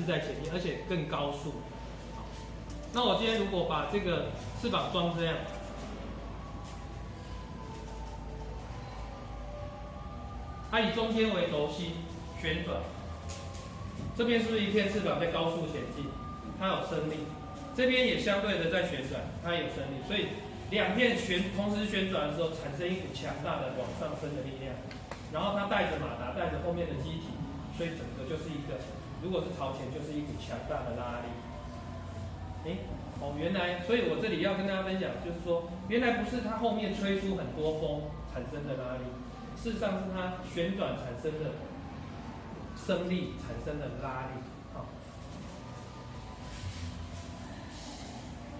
势在前进，而且更高速。好，那我今天如果把这个翅膀装这样，它以中间为轴心旋转，这边是不是一片翅膀在高速前进？它有升力，这边也相对的在旋转，它有升力，所以两片同时旋转的时候，产生一股强大的往上升的力量。然后它带着马达，带着后面的机体，所以整个就是一个，如果是朝前，就是一股强大的拉力。原来，所以我这里要跟大家分享，就是说，原来不是它后面吹出很多风产生的拉力，事实上是它旋转产生的升力产生的拉力。